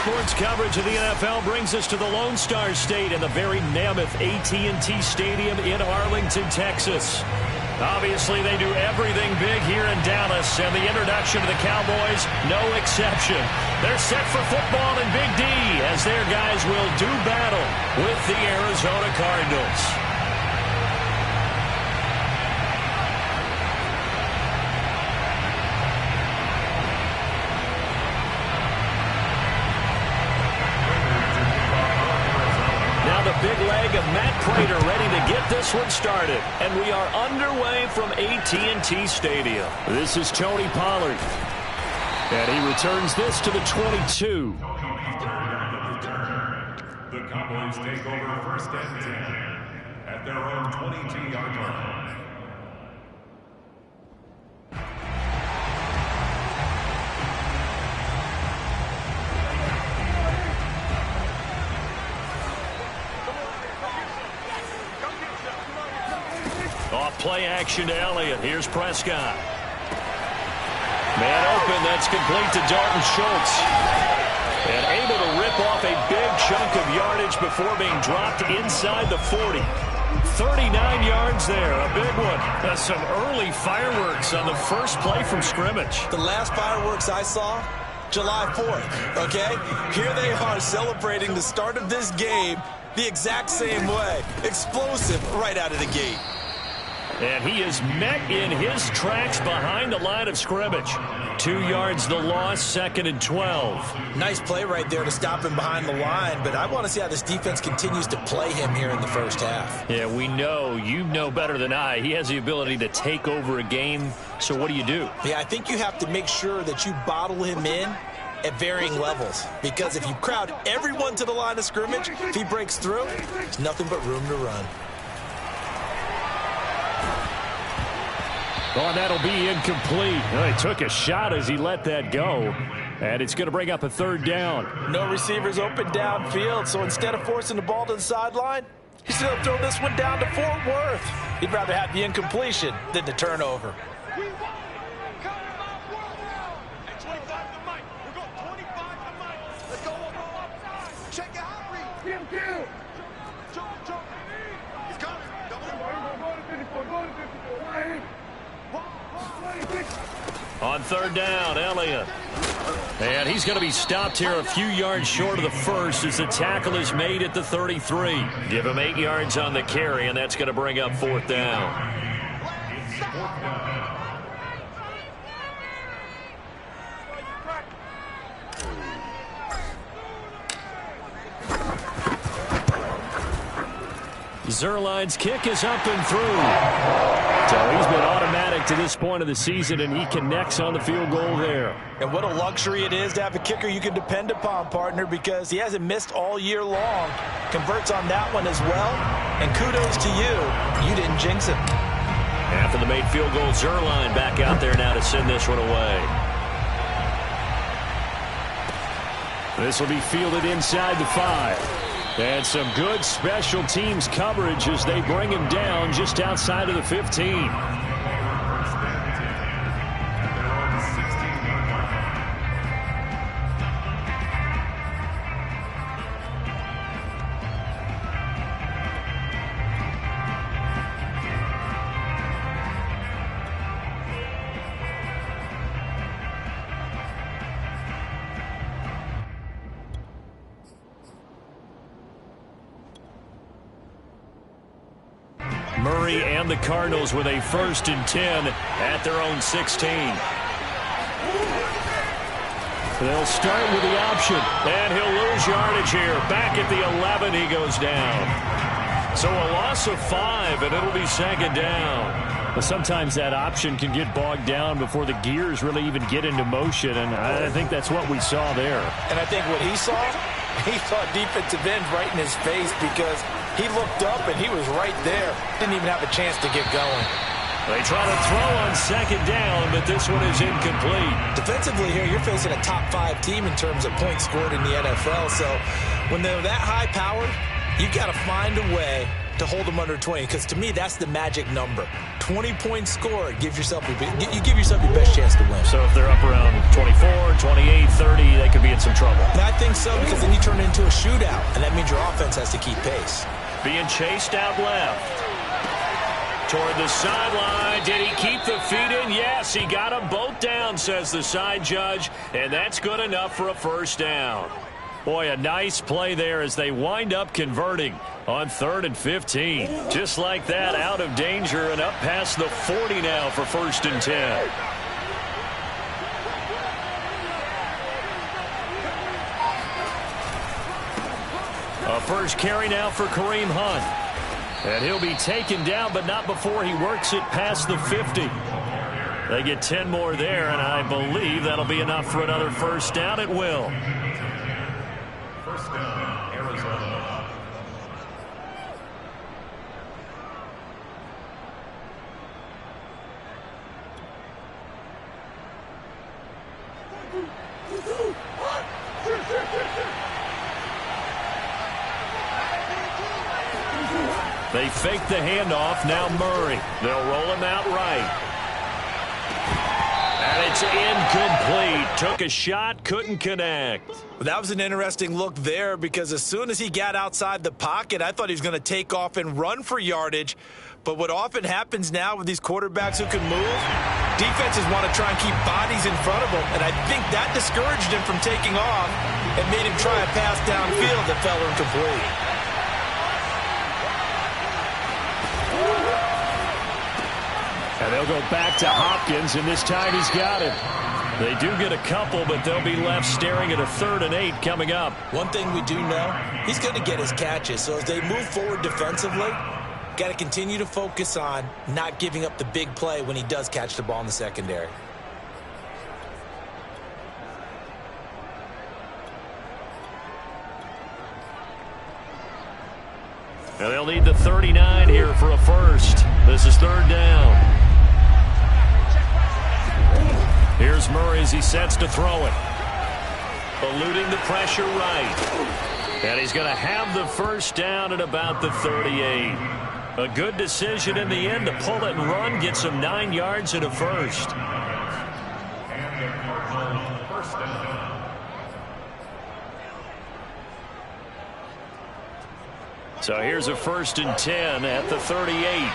sports coverage of the NFL brings us to the Lone Star State and the very mammoth AT&T Stadium in Arlington, Texas. Obviously, they do everything big here in Dallas, and the introduction of the Cowboys, no exception. They're set for football in Big D as their guys will do battle with the Arizona Cardinals. Big leg of Matt Prater ready to get this one started. And we are underway from AT&T Stadium. This is Tony Pollard. And he returns this to the 22. The Cowboys take over first and 10 at their own 22-yard line. Play action to Elliott. Here's Prescott. Man open. That's complete to Dalton Schultz. And able to rip off a big chunk of yardage before being dropped inside the 40. 39 yards there. A big one. That's some early fireworks on the first play from scrimmage. The last fireworks I saw, July 4th, okay? Here they are celebrating the start of this game the exact same way. Explosive right out of the gate. And he is met in his tracks behind the line of scrimmage. 2 yards the loss, 2nd and 12. Nice play right there to stop him behind the line, but I want to see how this defense continues to play him here in the first half. Yeah, we know, you know better than I, he has the ability to take over a game, so what do you do? Yeah, I think you have to make sure that you bottle him in at varying levels, because if you crowd everyone to the line of scrimmage, if he breaks through, there's nothing but room to run. Oh, and that'll be incomplete. Well, he took a shot as he let that go. And it's going to bring up a third down. No receivers open downfield, so instead of forcing the ball to the sideline, he's going to throw this one down to Fort Worth. He'd rather have the incompletion than the turnover. On third down, Elliott. And he's going to be stopped here a few yards short of the first as the tackle is made at the 33. Give him 8 yards on the carry, and that's going to bring up fourth down. Zerline's kick is up and through. So he's been automatic to this point of the season, and he connects on the field goal there. And what a luxury it is to have a kicker you can depend upon, partner, because he hasn't missed all year long. Converts on that one as well, and kudos to you. You didn't jinx it. After the made field goal, Zerline back out there now to send this one away. This will be fielded inside the 5. And some good special teams coverage as they bring him down just outside of the 15. Murray and the Cardinals with a 1st and 10 at their own 16. They'll start with the option, and he'll lose yardage here. Back at the 11, he goes down. So a loss of 5, and it'll be 2nd down. But sometimes that option can get bogged down before the gears really even get into motion, and I think that's what we saw there. And I think what he saw defensive end right in his face, because he looked up and he was right there. Didn't even have a chance to get going. They try to throw on 2nd down, but this one is incomplete. Defensively here, you're facing a top 5 team in terms of points scored in the NFL. So when they're that high-powered, you got to find a way to hold them under 20, because to me, that's the magic number. 20 points scored, you give yourself your best chance to win. So if they're up around 24, 28, 30, they could be in some trouble. Now, I think so, because then you turn it into a shootout, and that means your offense has to keep pace. Being chased out left. Toward the sideline. Did he keep the feet in? Yes, he got them both down, says the side judge, and that's good enough for a first down. Boy, a nice play there as they wind up converting on 3rd and 15. Just like that, out of danger and up past the 40 now for 1st and 10. A first carry now for Kareem Hunt. And he'll be taken down, but not before he works it past the 50. They get 10 more there, and I believe that'll be enough for another first down. It will. First down, Arizona. They fake the handoff. Now Murray. They'll roll him out right. And it's incomplete. Took a shot, couldn't connect. That was an interesting look there, because as soon as he got outside the pocket, I thought he was going to take off and run for yardage. But what often happens now with these quarterbacks who can move, defenses want to try and keep bodies in front of them, and I think that discouraged him from taking off and made him try a pass downfield that fell incomplete. And they'll go back to Hopkins, and this time he's got it. They do get a couple, but they'll be left staring at a 3rd and 8 coming up. One thing we do know, he's going to get his catches. So as they move forward defensively, got to continue to focus on not giving up the big play when he does catch the ball in the secondary. And they'll need the 39 here for a first. This is 3rd down. Here's Murray as he sets to throw it. Eluding the pressure right. And he's going to have the first down at about the 38. A good decision in the end to pull it and run. Gets him 9 yards and a first. And the Cardinals first down. So here's a 1st and 10 at the 38.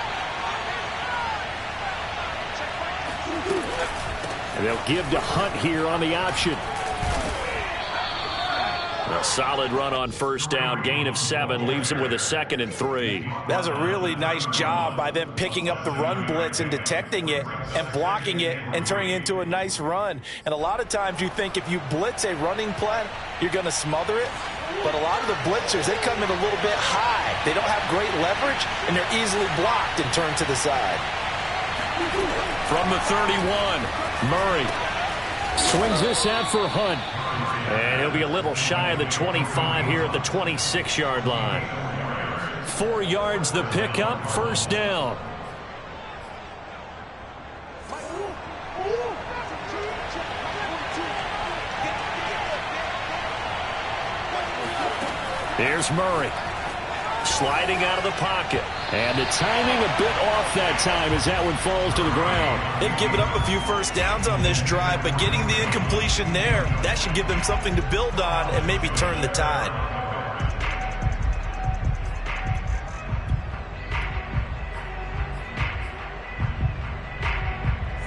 And they'll give to Hunt here on the option. A solid run on first down. Gain of 7 leaves him with a 2nd and 3. That's a really nice job by them picking up the run blitz and detecting it and blocking it and turning it into a nice run. And a lot of times you think if you blitz a running play, you're going to smother it. But a lot of the blitzers, they come in a little bit high. They don't have great leverage, and they're easily blocked and turned to the side. From the 31, Murray swings this out for Hunt. And he'll be a little shy of the 25 here at the 26-yard line. 4 yards the pickup, first down. Here's Murray. Sliding out of the pocket. And the timing a bit off that time as that one falls to the ground. They've given up a few first downs on this drive, but getting the incompletion there, that should give them something to build on and maybe turn the tide.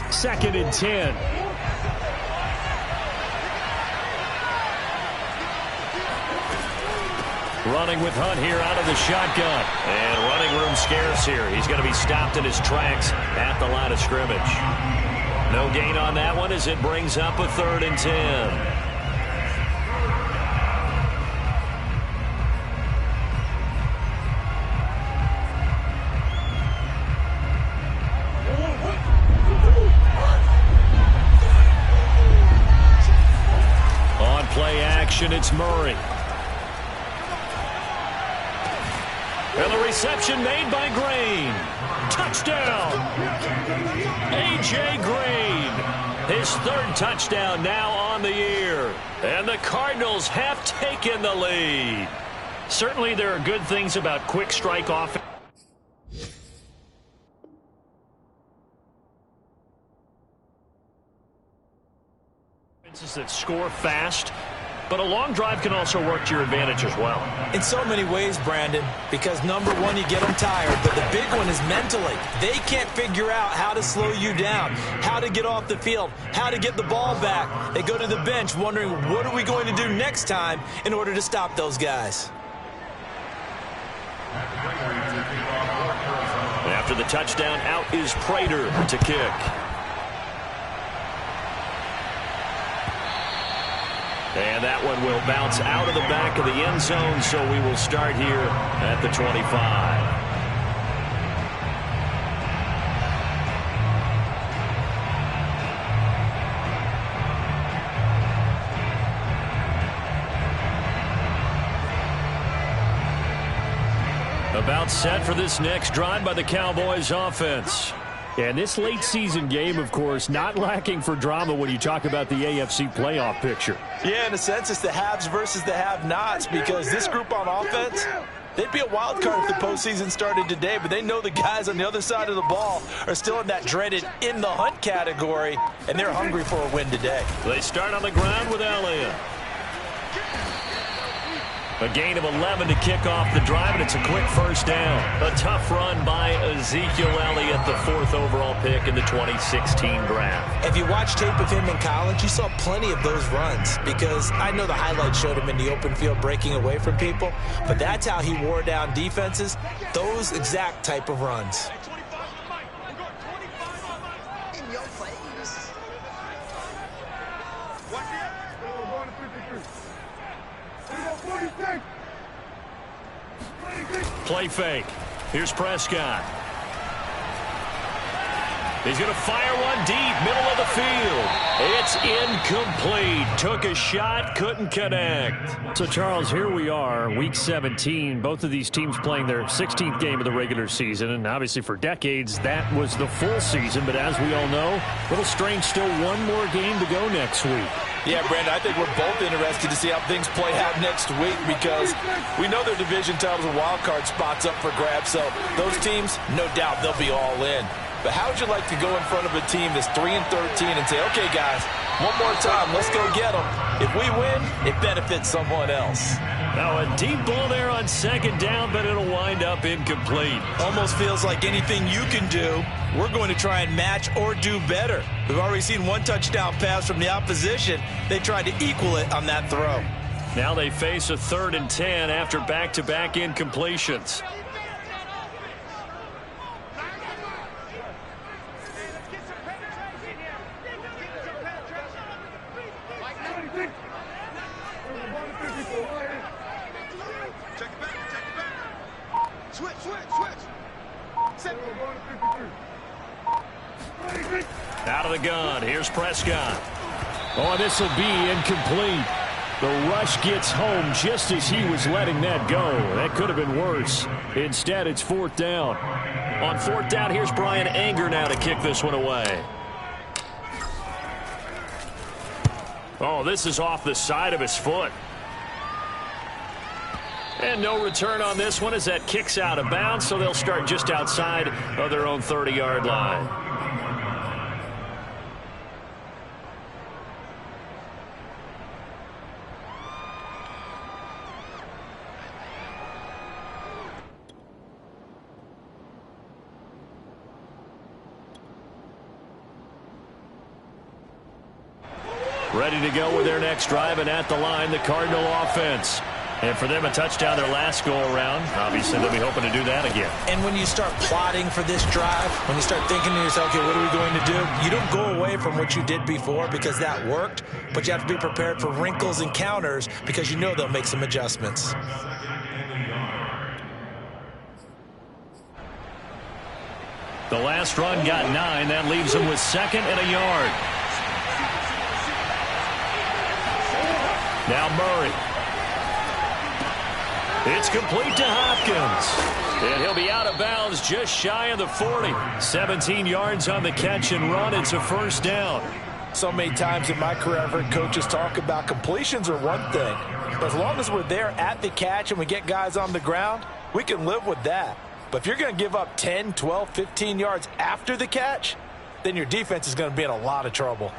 Second and 10. Running with Hunt here out of the shotgun. And running room scarce here. He's going to be stopped in his tracks at the line of scrimmage. No gain on that one as it brings up a 3rd and 10. On play action, it's Murray. And the reception made by Green. Touchdown. A.J. Green. His 3rd touchdown now on the year. And the Cardinals have taken the lead. Certainly there are good things about quick strike offense. That score fast. But a long drive can also work to your advantage as well. In so many ways, Brandon, because number one, you get them tired, but the big one is mentally. They can't figure out how to slow you down, how to get off the field, how to get the ball back. They go to the bench wondering, what are we going to do next time in order to stop those guys? After the touchdown, out is Prater to kick. And that one will bounce out of the back of the end zone, so we will start here at the 25. About set for this next drive by the Cowboys offense. And this late season game, of course, not lacking for drama when you talk about the AFC playoff picture. Yeah, in a sense, it's the haves versus the have-nots, because this group on offense, they'd be a wild card if the postseason started today, but they know the guys on the other side of the ball are still in that dreaded in the hunt category, and they're hungry for a win today. They start on the ground with Elliott. A gain of 11 to kick off the drive, and it's a quick first down. A tough run by Ezekiel Elliott, the 4th overall pick in the 2016 draft. If you watch tape of him in college, you saw plenty of those runs, because I know the highlights showed him in the open field breaking away from people, but that's how he wore down defenses, those exact type of runs. Play fake. Here's Prescott. He's going to fire one deep, middle of the field. It's incomplete. Took a shot, couldn't connect. So, Charles, here we are, Week 17. Both of these teams playing their 16th game of the regular season. And obviously for decades, that was the full season. But as we all know, a little strange, still one more game to go next week. Yeah, Brandon, I think we're both interested to see how things play out next week, because we know their division titles and wild card spots up for grabs. So those teams, no doubt they'll be all in. But how would you like to go in front of a team that's 3-13 and say, okay, guys, one more time, let's go get them. If we win, it benefits someone else. Now a deep ball there on second down, but it'll wind up incomplete. Almost feels like anything you can do, we're going to try and match or do better. We've already seen one touchdown pass from the opposition. They tried to equal it on that throw. Now they face a 3rd and 10 after back-to-back incompletions. Out of the gun, here's Prescott. Oh, this will be incomplete. The rush gets home just as he was letting that go. That could have been worse. Instead, it's 4th down. On 4th down, here's Brian Anger now to kick this one away. Oh, this is off the side of his foot. And no return on this one as that kicks out of bounds, so they'll start just outside of their own 30-yard line. Ready to go with their next drive, and at the line, the Cardinal offense. And for them, a touchdown their last go-around. Obviously, they'll be hoping to do that again. And when you start plotting for this drive, when you start thinking to yourself, okay, what are we going to do? You don't go away from what you did before because that worked, but you have to be prepared for wrinkles and counters because you know they'll make some adjustments. The last run got 9. That leaves them with 2nd and a yard. Now Murray. It's complete to Hopkins. And he'll be out of bounds just shy of the 40. 17 yards on the catch and run. It's a 1st down. So many times in my career, I've heard coaches talk about completions are one thing. But as long as we're there at the catch and we get guys on the ground, we can live with that. But if you're going to give up 10, 12, 15 yards after the catch, then your defense is going to be in a lot of trouble.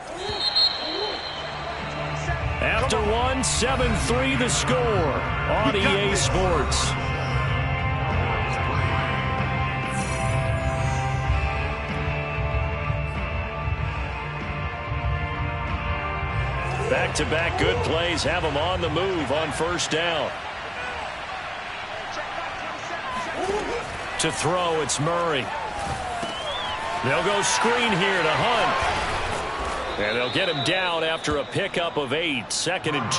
After one, 7-3 the score on EA Sports. Back-to-back good plays have them on the move on first down. To throw, it's Murray. They'll go screen here to Hunt. And they'll get him down after a pickup of 8, 2nd and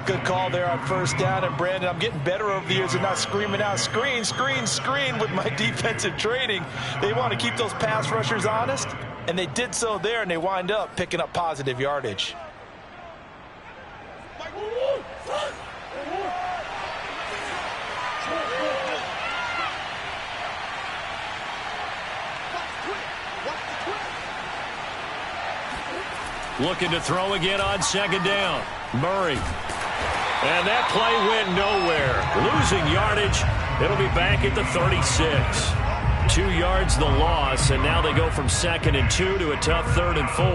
2. Good call there on first down. And, Brandon, I'm getting better over the years and not screaming out, screen, screen, screen with my defensive training. They want to keep those pass rushers honest, and they did so there, and they wind up picking up positive yardage. Looking to throw again on second down. Murray. And that play went nowhere. Losing yardage. It'll be back at the 36. 2 yards the loss, and now they go from 2nd and 2 to a tough 3rd and 4.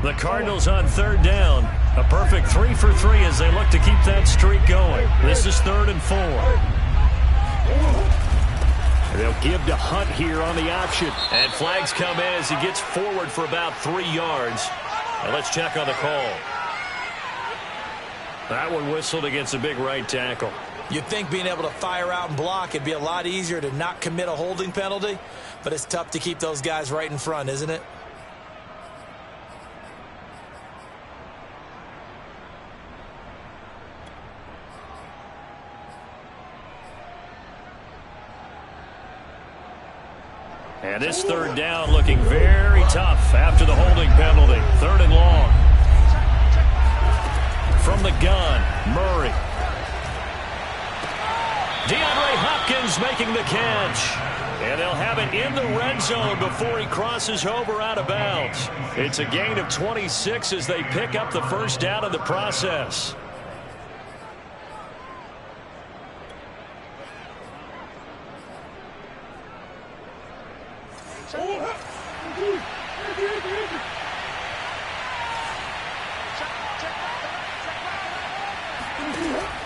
The Cardinals on 3rd down. A perfect 3 for 3 as they look to keep that streak going. This is 3rd and 4. They'll give to Hunt here on the option. And flags come in as he gets forward for about 3 yards. Now let's check on the call. That one whistled against a big right tackle. You'd think being able to fire out and block it'd be a lot easier to not commit a holding penalty, but it's tough to keep those guys right in front, isn't it? And this 3rd down looking very tough after the holding penalty. 3rd and long. From the gun, Murray. DeAndre Hopkins making the catch. And they'll have it in the red zone before he crosses over out of bounds. It's a gain of 26 as they pick up the first down in the process.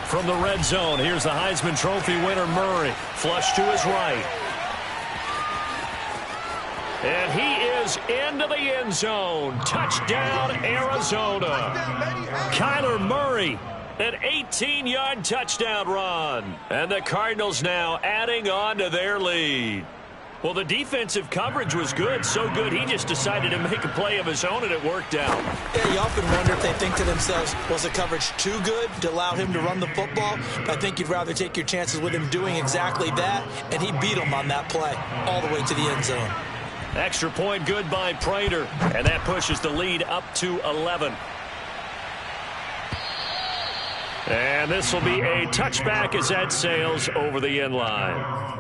From the red zone, here's the Heisman Trophy winner, Murray. Flush to his right. And he is into the end zone. Touchdown, Arizona. Kyler Murray, an 18-yard touchdown run. And the Cardinals now adding on to their lead. Well, the defensive coverage was good, so good he just decided to make a play of his own, and it worked out. Yeah, you often wonder if they think to themselves, was the coverage too good to allow him to run the football? I think you'd rather take your chances with him doing exactly that, and he beat him on that play all the way to the end zone. Extra point good by Prater, and that pushes the lead up to 11. And this will be a touchback as that sails over the end line.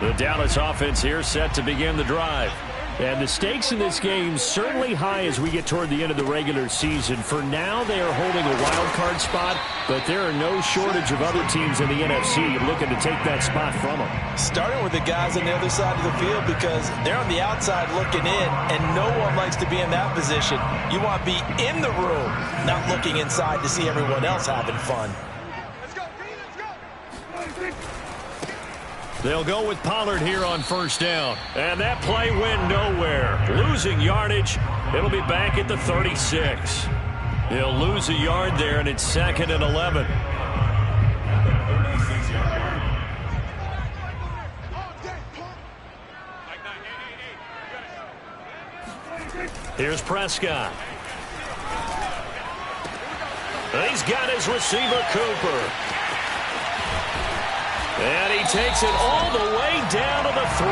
The Dallas offense here set to begin the drive. And the stakes in this game certainly high as we get toward the end of the regular season. For now, they are holding a wild card spot, but there are no shortage of other teams in the NFC looking to take that spot from them. Starting with the guys on the other side of the field because they're on the outside looking in, and no one likes to be in that position. You want to be in the room, not looking inside to see everyone else having fun. They'll go with Pollard here on first down. And that play went nowhere. Losing yardage. It'll be back at the 36. He'll lose a yard there, and it's 2nd and 11. Here's Prescott. He's got his receiver, Cooper. And he takes it all the way down to the 3.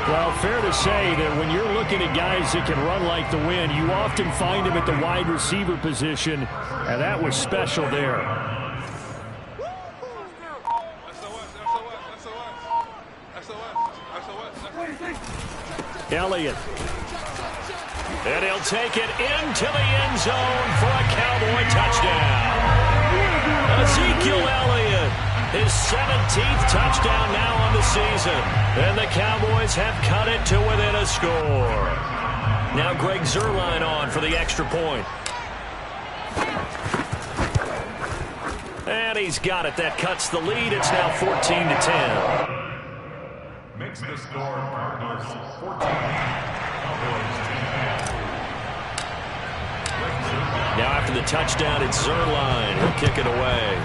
Well, fair to say that when you're looking at guys that can run like the wind, you often find them at the wide receiver position, and that was special there. Elliott. And he'll take it into the end zone for a Cowboy touchdown. Ezekiel Elliott, his 17th touchdown now on the season. And the Cowboys have cut it to within a score. Now Greg Zuerlein on for the extra point. And he's got it. That cuts the lead. It's now 14-10. Makes the score Cardinals 14, Cowboys 10. Now after the touchdown, it's Zuerlein. He'll kick it away.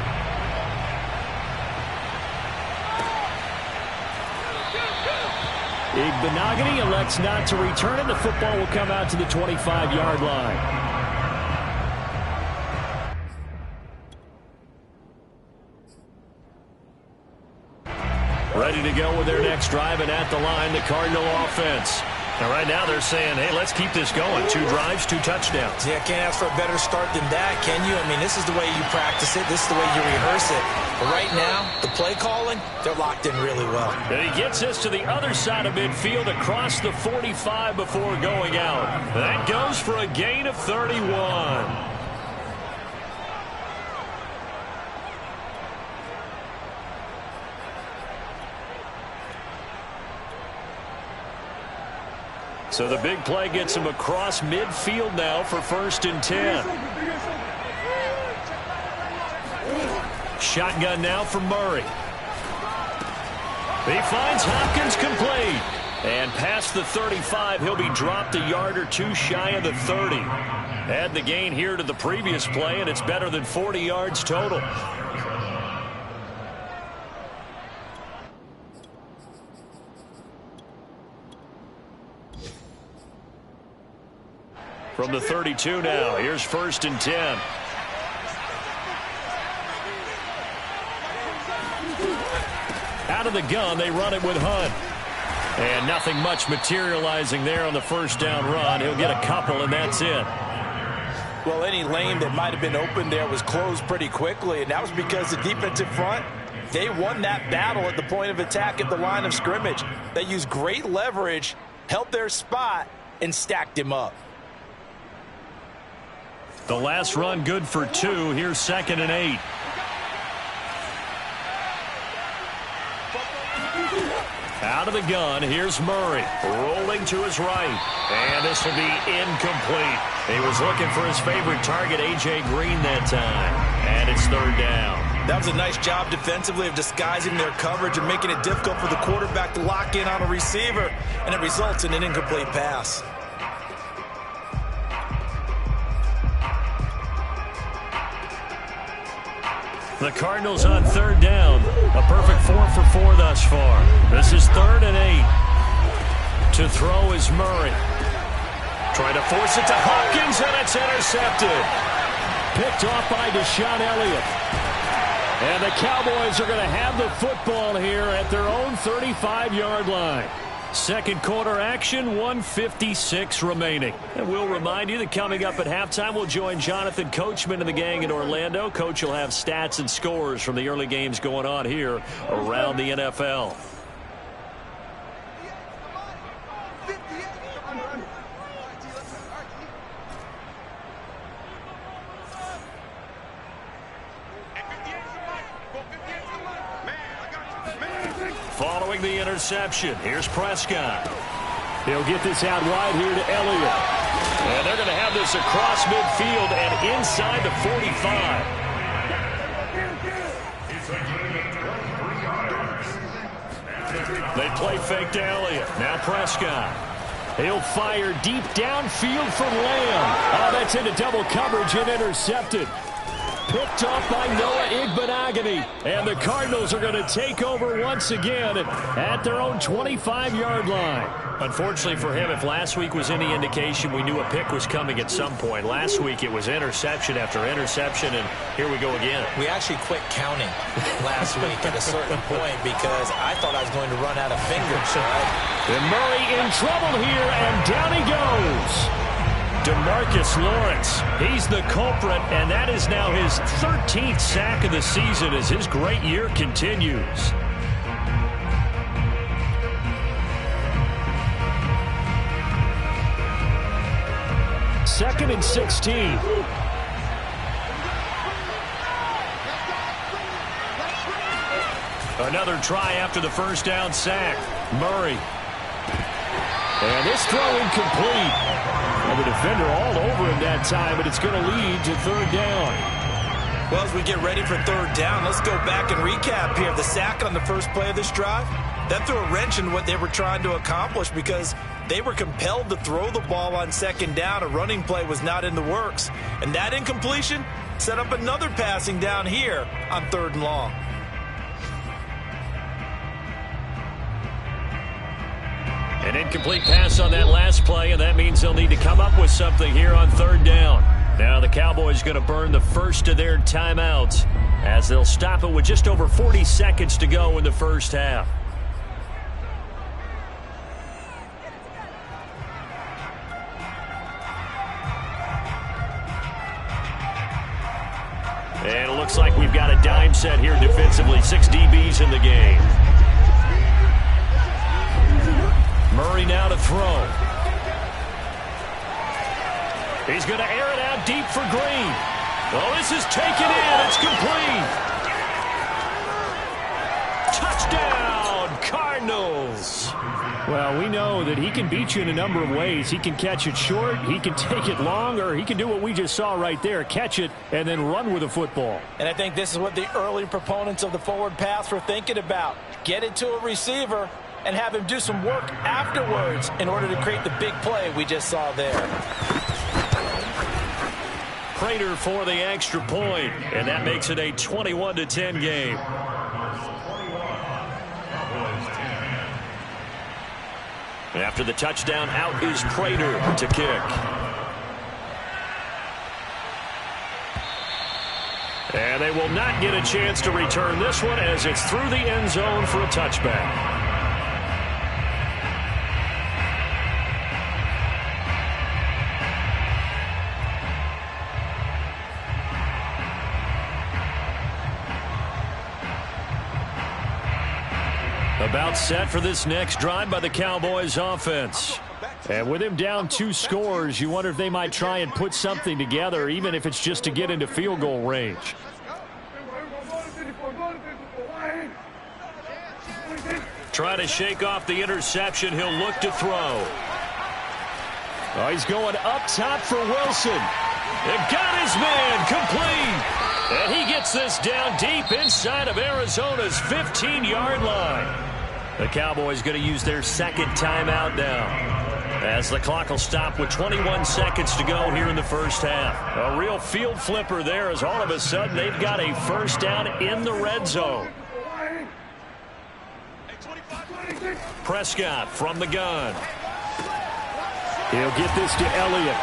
Igbenogany elects not to return it. The football will come out to the 25-yard line. Ready to go with their next drive, and at the line, the Cardinal offense. Now, right now, they're saying, hey, let's keep this going. 2 drives, 2 touchdowns. Yeah, can't ask for a better start than that, can you? I mean, this is the way you practice it. This is the way you rehearse it. But right now, the play calling, they're locked in really well. And he gets us to the other side of midfield across the 45 before going out. That goes for a gain of 31. So the big play gets him across midfield now for 1st and 10. Shotgun now for Murray. He finds Hopkins complete. And past the 35, he'll be dropped a yard or 2 shy of the 30. Add the gain here to the previous play, and it's better than 40 yards total. From the 32 now, here's 1st and 10. Out of the gun, they run it with Hunt. And nothing much materializing there on the 1st down run. He'll get a couple, and that's it. Well, any lane that might have been open there was closed pretty quickly, and that was because the defensive front, they won that battle at the point of attack at the line of scrimmage. They used great leverage, held their spot, and stacked him up. The last run good for 2. Here's 2nd and 8. Out of the gun, here's Murray. Rolling to his right. And this will be incomplete. He was looking for his favorite target, A.J. Green, that time. And it's 3rd down. That was a nice job defensively of disguising their coverage and making it difficult for the quarterback to lock in on a receiver. And it results in an incomplete pass. The Cardinals on 3rd down. A perfect 4 for 4 thus far. This is 3rd and 8. To throw is Murray. Trying to force it to Hopkins, and it's intercepted. Picked off by Deshaun Elliott. And the Cowboys are going to have the football here at their own 35-yard line. Second quarter action, 1:56 remaining. And we'll remind you that coming up at halftime, we'll join Jonathan Coachman and the gang in Orlando. Coach will have stats and scores from the early games going on here around the NFL. Following the interception, here's Prescott. He'll get this out wide here to Elliott. And they're going to have this across midfield and inside the 45. They play fake to Elliott. Now Prescott. He'll fire deep downfield from Lamb. Oh, that's into double coverage and intercepted. Picked off by Noah Igbenogany. And the Cardinals are going to take over once again at their own 25-yard line. Unfortunately for him, if last week was any indication, we knew a pick was coming at some point. Last week it was interception after interception, and here we go again. We actually quit counting last week at a certain point because I thought I was going to run out of fingers. And Murray in trouble here, and down he goes. DeMarcus Lawrence, he's the culprit, and that is now his 13th sack of the season as his great year continues. 2nd and 16. Another try after the first down sack. Murray. And this throw incomplete. And the defender all over him that time, but it's going to lead to 3rd down. Well, as we get ready for 3rd down, let's go back and recap here. The sack on the first play of this drive, that threw a wrench in what they were trying to accomplish because they were compelled to throw the ball on 2nd down. A running play was not in the works. And that incompletion set up another passing down here on 3rd and long. An incomplete pass on that last play, and that means they'll need to come up with something here on 3rd down. Now the Cowboys going to burn the first of their timeouts as they'll stop it with just over 40 seconds to go in the first half. And it looks like we've got a dime set here defensively. 6 DBs in the game. Murray now to throw. He's going to air it out deep for Green. Oh, this is taken in. It's complete. Touchdown, Cardinals. Well, we know that he can beat you in a number of ways. He can catch it short, he can take it long, or he can do what we just saw right there, catch it and then run with the football. And I think this is what the early proponents of the forward pass were thinking about. Get it to a receiver and have him do some work afterwards in order to create the big play we just saw there. Prater for the extra point, and that makes it a 21-10 game. After the touchdown, out is Prater to kick. And they will not get a chance to return this one as it's through the end zone for a touchback. About set for this next drive by the Cowboys offense. And with him down 2 scores, you wonder if they might try and put something together, even if it's just to get into field goal range. Trying to shake off the interception. He'll look to throw. Oh, he's going up top for Wilson. And got his man complete. And he gets this down deep inside of Arizona's 15-yard line. The Cowboys going to use their 2nd timeout now, as the clock will stop with 21 seconds to go here in the first half. A real field flipper there, as all of a sudden they've got a first down in the red zone. Prescott from the gun. He'll get this to Elliott.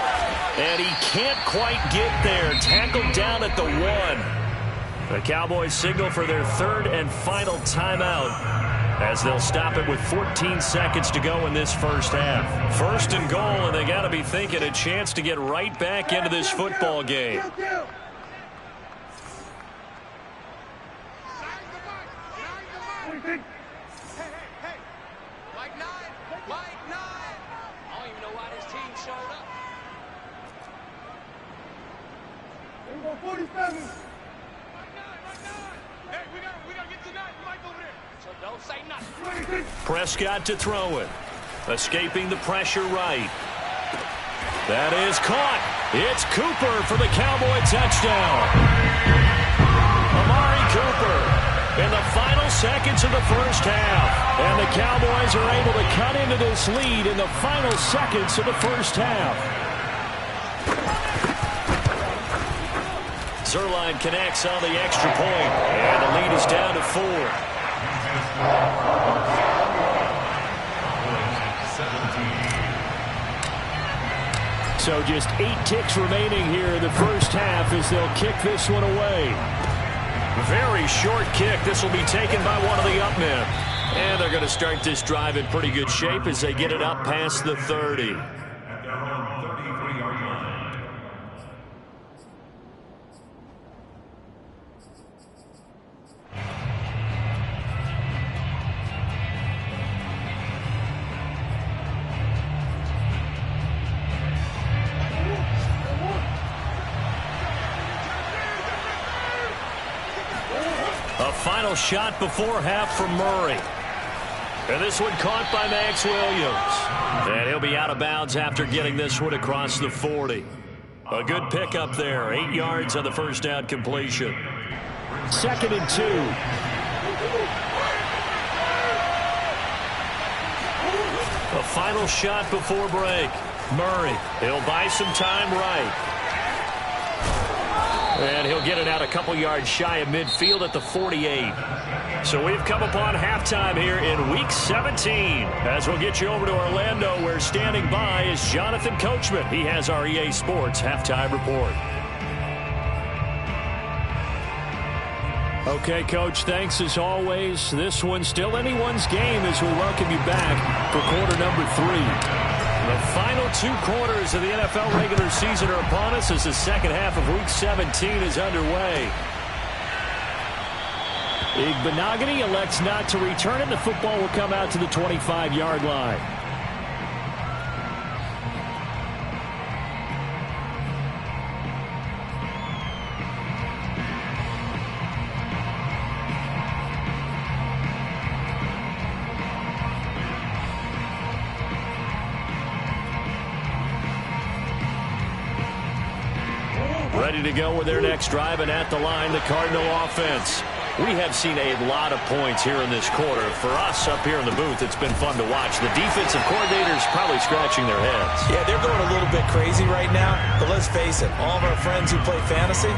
And he can't quite get there. Tackled down at the 1. The Cowboys signal for their 3rd and final timeout, as they'll stop it with 14 seconds to go in this first half. 1st and goal, and they got to be thinking a chance to get right back into this football game. Prescott to throw it. Escaping the pressure right. That is caught. It's Cooper for the Cowboy touchdown. Amari Cooper in the final seconds of the first half. And the Cowboys are able to cut into this lead in the final seconds of the first half. Zerline connects on the extra point, and the lead is down to 4. So just 8 ticks remaining here in the first half as they'll kick this one away. Very short kick. This will be taken by one of the up men. And they're going to start this drive in pretty good shape as they get it up past the 30. final shot before half from Murray. And this one caught by Max Williams. And he'll be out of bounds after getting this one across the 40. A good pickup there. 8 yards on the first down completion. 2nd and 2. A final shot before break. Murray, he'll buy some time right. And he'll get it out a couple yards shy of midfield at the 48. So we've come upon halftime here in Week 17. As we'll get you over to Orlando, where standing by is Jonathan Coachman. He has our EA Sports Halftime Report. Okay, Coach, thanks as always. This one's still anyone's game as we welcome you back for quarter number 3. The final 2 quarters of the NFL regular season are upon us as the second half of Week 17 is underway. Igbenogany elects not to return it. The football will come out to the 25-yard line. Ready to go with their next drive, and at the line, the Cardinal offense. We have seen a lot of points here in this quarter. For us up here in the booth, it's been fun to watch. The defensive coordinators probably scratching their heads. Yeah, they're going a little bit crazy right now, but let's face it, all of our friends who play fantasy,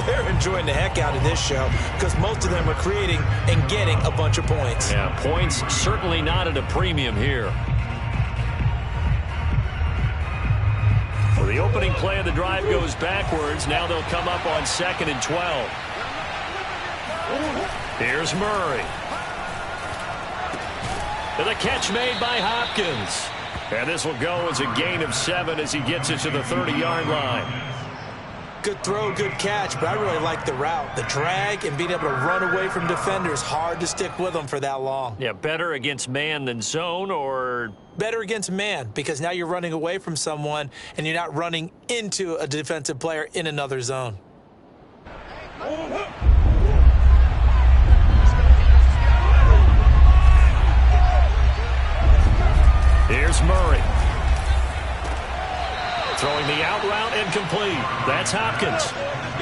they're enjoying the heck out of this show because most of them are creating and getting a bunch of points. Yeah, points certainly not at a premium here. Well, the opening play of the drive goes backwards. Now they'll come up on 2nd and 12. Here's Murray. And the catch made by Hopkins. And this will go as a gain of 7 as he gets it to the 30-yard line. Good throw, good catch, but I really like the route. The drag and being able to run away from defenders, hard to stick with them for that long. Yeah, better against man than zone, or better against man, because now you're running away from someone and you're not running into a defensive player in another zone. Here's Murray. Throwing the out route incomplete. That's Hopkins.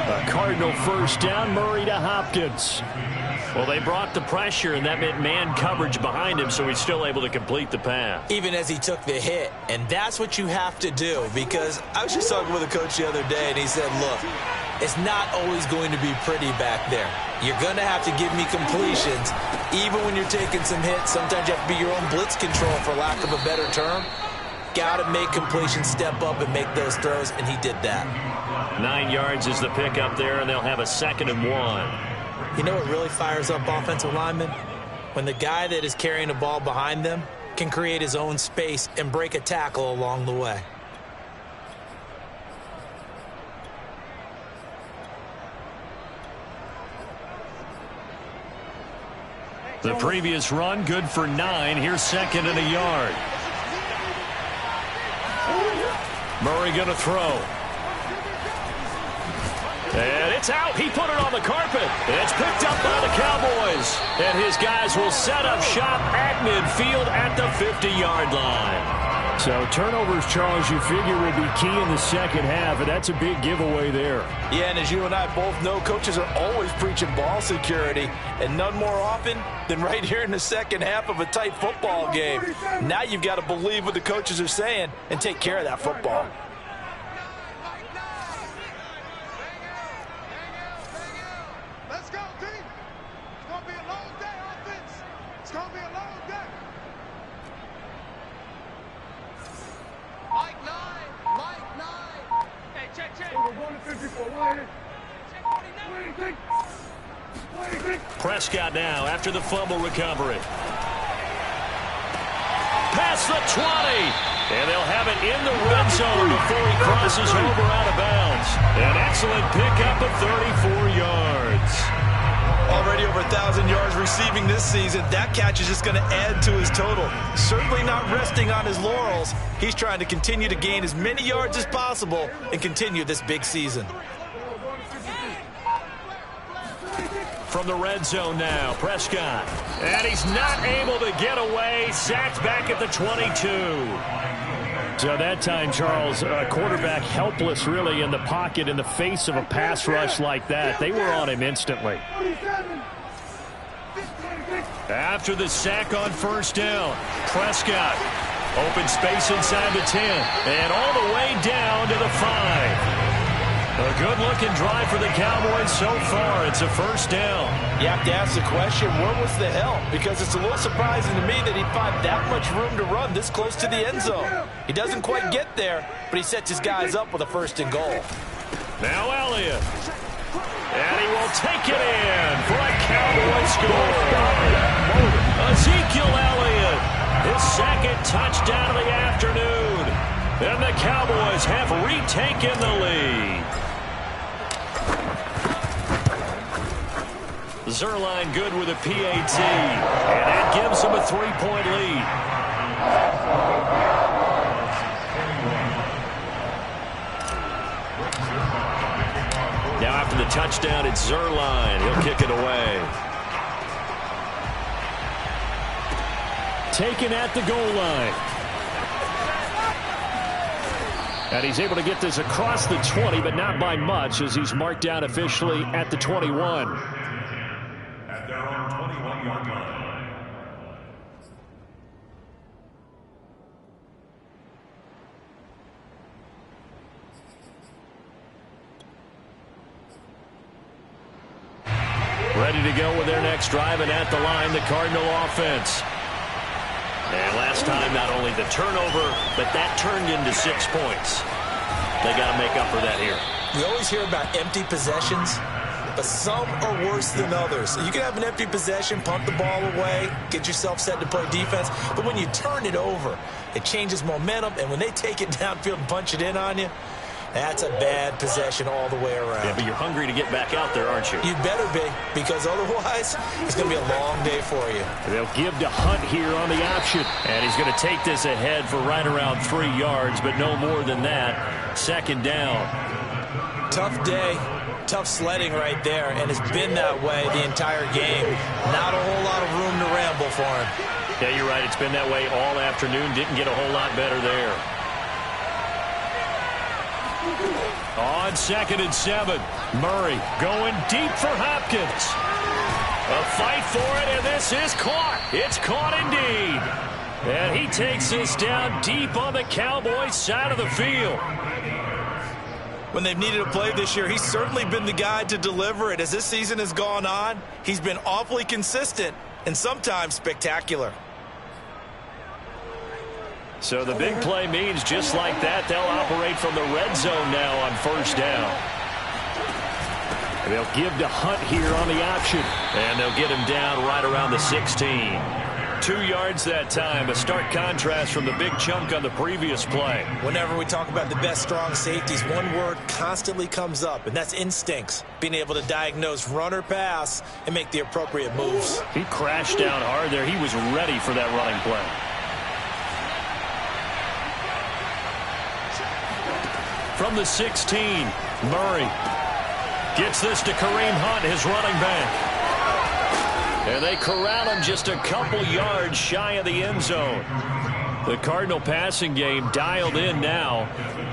A Cardinal first down, Murray to Hopkins. Well, they brought the pressure, and that meant man coverage behind him, so he's still able to complete the pass. Even as he took the hit, and that's what you have to do, because I was just talking with a coach the other day, and he said, look, it's not always going to be pretty back there. You're going to have to give me completions, even when you're taking some hits. Sometimes you have to be your own blitz control, for lack of a better term. Got to make completions, step up, and make those throws, and he did that. 9 yards is the pickup there, and they'll have a 2nd and 1. You know what really fires up offensive linemen? When the guy that is carrying the ball behind them can create his own space and break a tackle along the way. The previous run, good for 9. Here's 2nd and a yard. Murray going to throw. And it's out. He put it on the carpet. It's picked up by the Cowboys. And his guys will set up shop at midfield at the 50-yard line. So turnovers, Charles, you figure will be key in the second half, and that's a big giveaway there. Yeah, and as you and I both know, coaches are always preaching ball security, and none more often than right here in the second half of a tight football game. Now you've got to believe what the coaches are saying and take care of that football. Let's go, team. It's going to be a long day, offense. It's going to be a long day. Mike 9. Mike 9. Hey, check. Over 154. Prescott now after the fumble recovery. Past the 20. And they'll have it in the red zone before he crosses over out of bounds. An excellent pickup of 34 yards. Already over 1,000 yards receiving this season. That catch is just going to add to his total. Certainly not resting on his laurels. He's trying to continue to gain as many yards as possible and continue this big season. from the red zone now. Prescott. And he's not able to get away. Sacked back at the 22. So that time, Charles, quarterback helpless really in the pocket in the face of a pass rush like that. They were on him instantly. After the sack on first down, Prescott. Open space inside the 10. And all the way down to the 5. A good-looking drive for the Cowboys so far. It's a first down. You have to ask the question, where was the help? Because it's a little surprising to me that he'd find that much room to run this close to the end zone. He doesn't quite get there, but he sets his guys up with a first and goal. Now Elliott. And he will take it in for a Cowboy score. Ezekiel Elliott, his second touchdown of the afternoon. And the Cowboys have retaken the lead. Zerline good with a PAT, and that gives him a 3-point lead. Now after the touchdown, it's Zerline. He'll kick it away. Taken at the goal line. And he's able to get this across the 20, but not by much, as he's marked down officially at the 21. At their own 21-yard line. Ready to go with their next drive, and at the line, the Cardinal offense. And last time, not only the turnover, but that turned into 6 points. They got to make up for that here. We always hear about empty possessions, but some are worse than others. You can have an empty possession, pump the ball away, get yourself set to play defense, but when you turn it over, it changes momentum, and when they take it downfield and punch it in on you, that's a bad possession all the way around. Yeah, but you're hungry to get back out there, aren't you? You better be, because otherwise, it's going to be a long day for you. They'll give to Hunt here on the option. And he's going to take this ahead for right around 3 yards, but no more than that. Second down. Tough day, tough sledding right there, and it's been that way the entire game. Not a whole lot of room to ramble for him. Yeah, you're right. It's been that way all afternoon. Didn't get a whole lot better there. On 2nd and 7, Murray going deep for Hopkins. A fight for it, and this is caught. It's caught indeed. And he takes this down deep on the Cowboys side of the field. When they've needed a play this year, he's certainly been the guy to deliver it. As this season has gone on, he's been awfully consistent and sometimes spectacular. So the big play means just like that, they'll operate from the red zone now on first down. And they'll give to Hunt here on the option. And they'll get him down right around the 16. 2 yards that time, a stark contrast from the big chunk on the previous play. Whenever we talk about the best strong safeties, one word constantly comes up, and that's instincts. Being able to diagnose run or pass and make the appropriate moves. He crashed down hard there. He was ready for that running play. From the 16, Murray gets this to Kareem Hunt, his running back. And they corral him just a couple yards shy of the end zone. The Cardinal passing game dialed in now.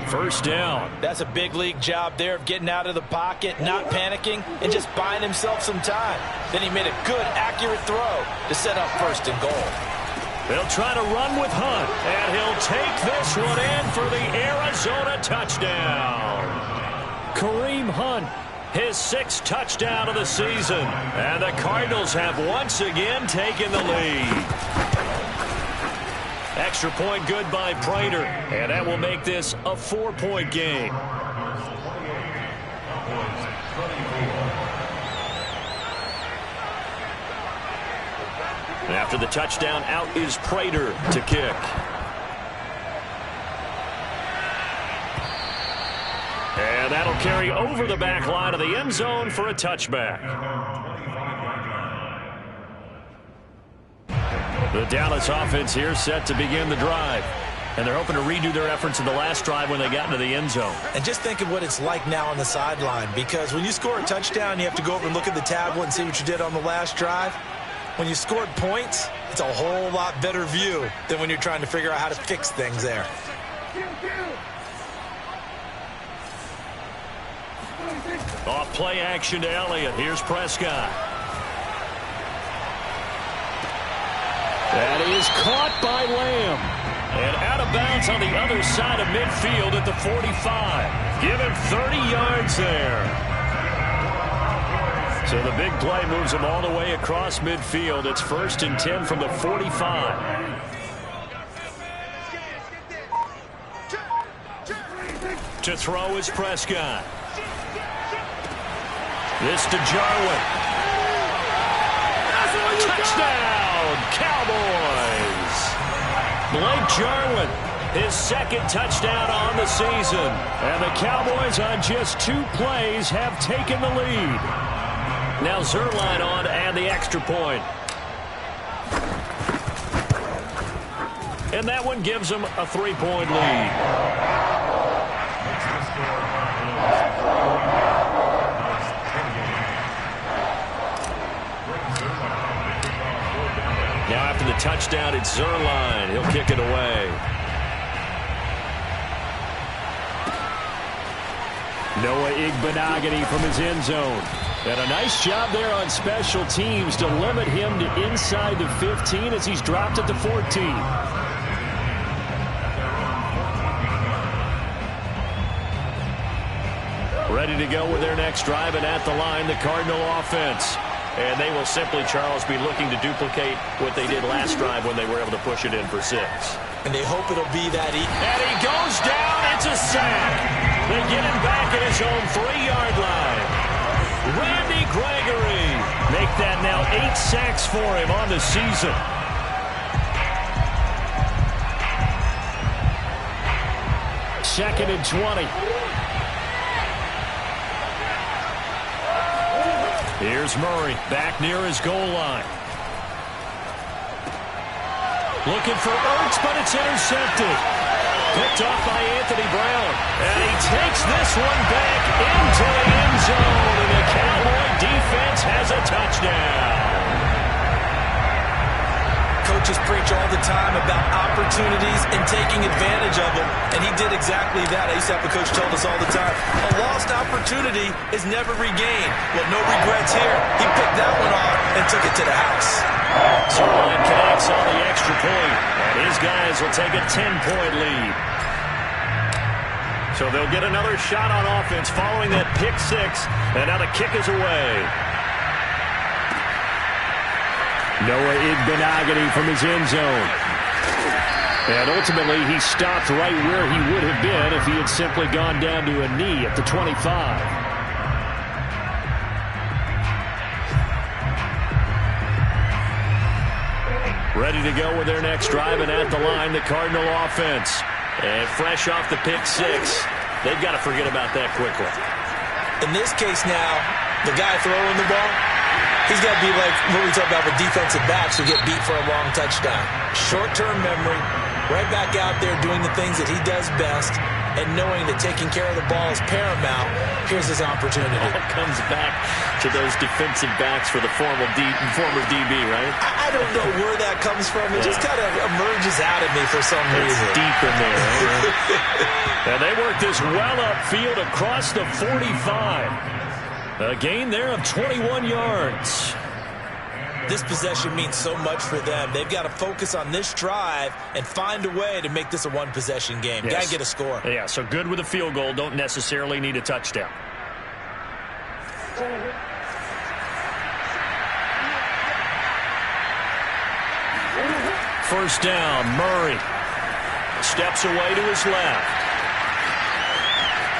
First down. That's a big league job there of getting out of the pocket, not panicking, and just buying himself some time. Then he made a good, accurate throw to set up first and goal. They'll try to run with Hunt, and he'll take this one in for the Arizona touchdown. Kareem Hunt, his 6th touchdown of the season, and the Cardinals have once again taken the lead. Extra point good by Prater, and that will make this a 4-point game. After the touchdown, out is Prater to kick. And that'll carry over the back line of the end zone for a touchback. The Dallas offense here set to begin the drive. And they're hoping to redo their efforts in the last drive when they got into the end zone. And just think of what it's like now on the sideline, because when you score a touchdown, you have to go over and look at the tablet and see what you did on the last drive. When you scored points, it's a whole lot better view than when you're trying to figure out how to fix things there. Off play action to Elliott. Here's Prescott. That is caught by Lamb. And out of bounds on the other side of midfield at the 45. Give him 30 yards there. So the big play moves him all the way across midfield. It's 1st and 10 from the 45. To throw is Prescott. This to Jarwin. Touchdown, Cowboys! Blake Jarwin, his 2nd touchdown on the season. And the Cowboys on just 2 plays have taken the lead. Now Zerline on and the extra point. And that one gives them a 3-point lead. Now after the touchdown, it's Zerline. He'll kick it away. Noah Igbenogany from his end zone. And a nice job there on special teams to limit him to inside the 15 as he's dropped at the 14. Ready to go with their next drive, and at the line, the Cardinal offense. And they will simply, Charles, be looking to duplicate what they did last drive when they were able to push it in for 6. And they hope it'll be that easy. And he goes down. It's a sack. They get him back at his own 3-yard line. Randy Gregory. Make that now 8 sacks for him on the season. Second and 20. Here's Murray back near his goal line. Looking for Ertz, but it's intercepted. Picked off by Anthony Brown. And he takes this one back into the end zone. And the Cowboy defense has a touchdown. Coaches preach all the time about opportunities and taking advantage of them, and he did exactly that. I used to have a coach tell us all the time, a lost opportunity is never regained. Well, no regrets here. He picked that one off and took it to the house. Zerline connects on the extra point, and his guys will take a 10-point lead. So they'll get another shot on offense following that pick 6, and now the kick is away. Noah Igbenogany from his end zone. And ultimately, he stopped right where he would have been if he had simply gone down to a knee at the 25. Ready to go with their next drive, and at the line, the Cardinal offense. And fresh off the pick 6, they've got to forget about that quickly. In this case now, the guy throwing the ball, he's got to be like what we talk about with defensive backs who get beat for a long touchdown. Short-term memory, right back out there doing the things that he does best, and knowing that taking care of the ball is paramount. Here's his opportunity. All comes back to those defensive backs for the former DB, right? I don't know where that comes from. It just kind of emerges out of me for some reason. It's deep in there. Right? And they work this well upfield across the 45. A gain there of 21 yards. This possession means so much for them. They've got to focus on this drive and find a way to make this a one-possession game. Yes. Got to get a score. Yeah, so good with a field goal. Don't necessarily need a touchdown. First down, Murray steps away to his left.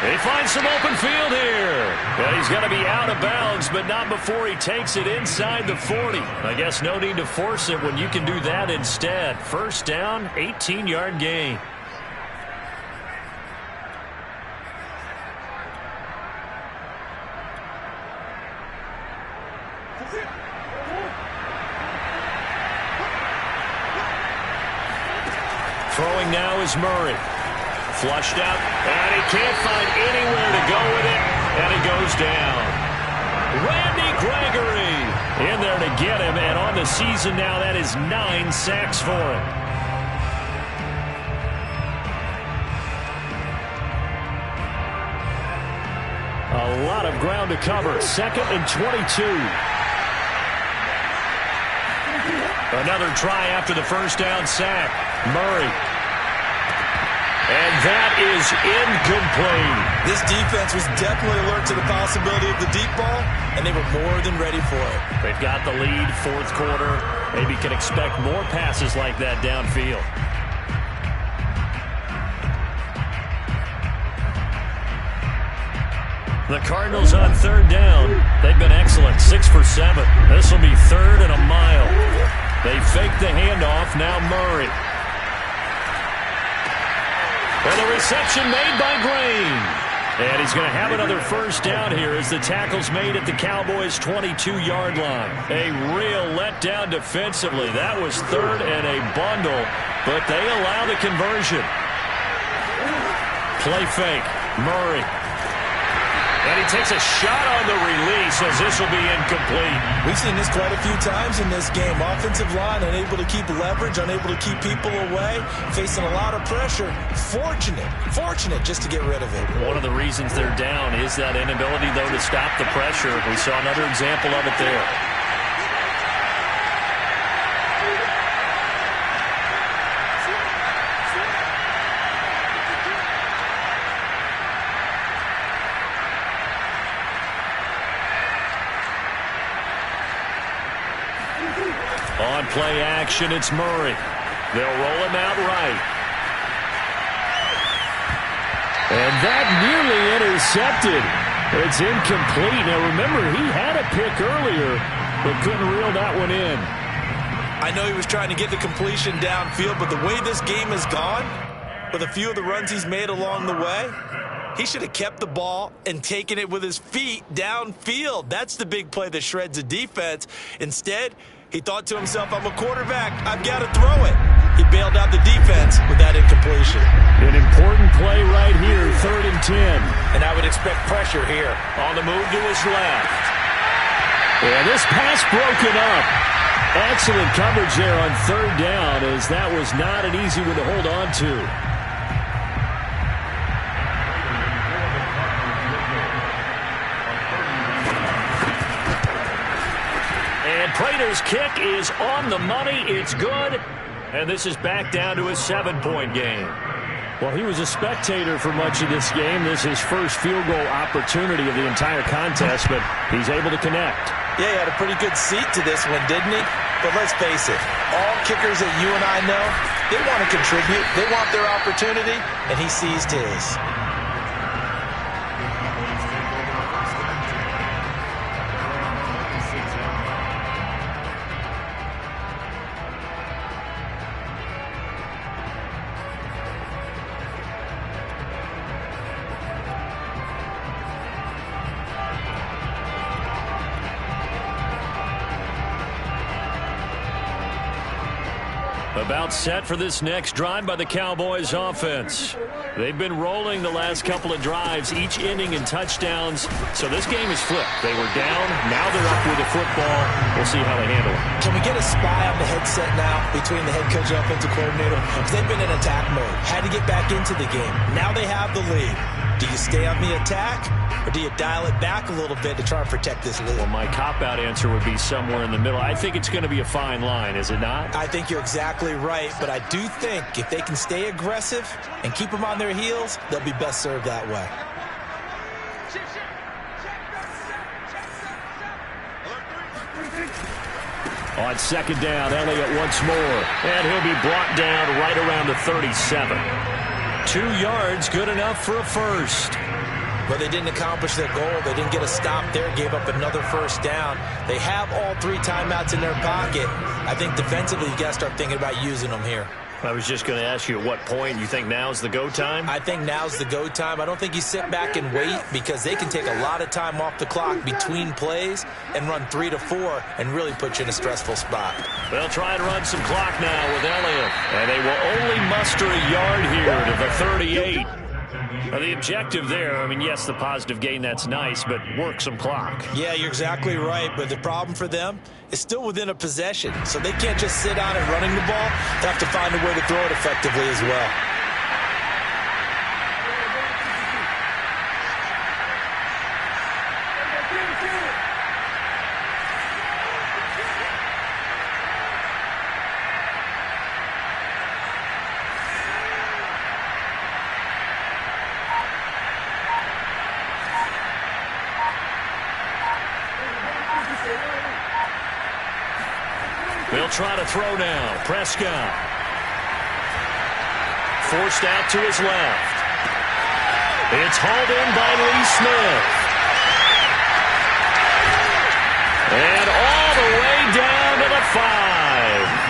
He finds some open field here. Well, he's got to be out of bounds, but not before he takes it inside the 40. I guess no need to force it when you can do that instead. First down, 18-yard gain. Throwing now is Murray. Flushed out, and he can't find anywhere to go with it, and he goes down. Randy Gregory in there to get him, and on the season now, that is 9 sacks for him. A lot of ground to cover. 2nd and 22. Another try after the first down sack. Murray. And that is incomplete. This defense was definitely alert to the possibility of the deep ball, and they were more than ready for it. They've got the lead, 4th quarter. Maybe can expect more passes like that downfield. The Cardinals on 3rd down. They've been excellent, 6 for 7. This will be 3rd and a mile. They fake the handoff, now Murray. And the reception made by Green. And he's going to have another first down here as the tackle's made at the Cowboys' 22-yard line. A real letdown defensively. That was 3rd and a bundle, but they allow the conversion. Play fake. Murray. And he takes a shot on the release as this will be incomplete. We've seen this quite a few times in this game. Offensive line unable to keep leverage, unable to keep people away, facing a lot of pressure. Fortunate just to get rid of it. One of the reasons they're down is that inability, though, to stop the pressure. We saw another example of it there. On play action, it's Murray. They'll roll him out right. And that nearly intercepted. It's incomplete. Now, remember, he had a pick earlier, but couldn't reel that one in. I know he was trying to get the completion downfield, but the way this game has gone, with a few of the runs he's made along the way, he should have kept the ball and taken it with his feet downfield. That's the big play that shreds the defense. Instead, he thought to himself, I'm a quarterback. I've got to throw it. He bailed out the defense with that incompletion. An important play right here, 3rd and 10. And I would expect pressure here. On the move to his left. Yeah, this pass broken up. Excellent coverage there on 3rd down, as that was not an easy one to hold on to. And Prater's kick is on the money. It's good. And this is back down to a 7-point game. Well, he was a spectator for much of this game. This is his first field goal opportunity of the entire contest, but he's able to connect. Yeah, he had a pretty good seat to this one, didn't he? But let's face it, all kickers that you and I know, they want to contribute. They want their opportunity, and he seized his. About set for this next drive by the Cowboys offense. They've been rolling the last couple of drives, each inning in touchdowns. So this game is flipped. They were down. Now they're up with the football. We'll see how they handle it. Can we get a spy on the headset now between the head coach and offensive coordinator? Because they've been in attack mode. Had to get back into the game. Now they have the lead. Do you stay on the attack, or do you dial it back a little bit to try and protect this lead? Well, my cop-out answer would be somewhere in the middle. I think it's going to be a fine line, is it not? I think you're exactly right, but I do think if they can stay aggressive and keep them on their heels, they'll be best served that way. On 2nd down, Elliott once more, and he'll be brought down right around the 37. 2 yards, good enough for a first. But they didn't accomplish their goal. They didn't get a stop there, gave up another first down. They have all 3 timeouts in their pocket. I think defensively you got to start thinking about using them here. I was just going to ask you at what point you think now's the go time? I think now's the go time. I don't think you sit back and wait because they can take a lot of time off the clock between plays and run 3 to 4 and really put you in a stressful spot. They'll try and run some clock now with Elliott. And they will only muster a yard here to the 38. Now, the objective there, I mean, yes, the positive gain, that's nice, but work some clock. Yeah, you're exactly right, but the problem for them is still within a possession, so they can't just sit on it running the ball. They have to find a way to throw it effectively as well. They'll try to throw now. Prescott. Forced out to his left. It's hauled in by Lee Smith. And all the way down to the 5.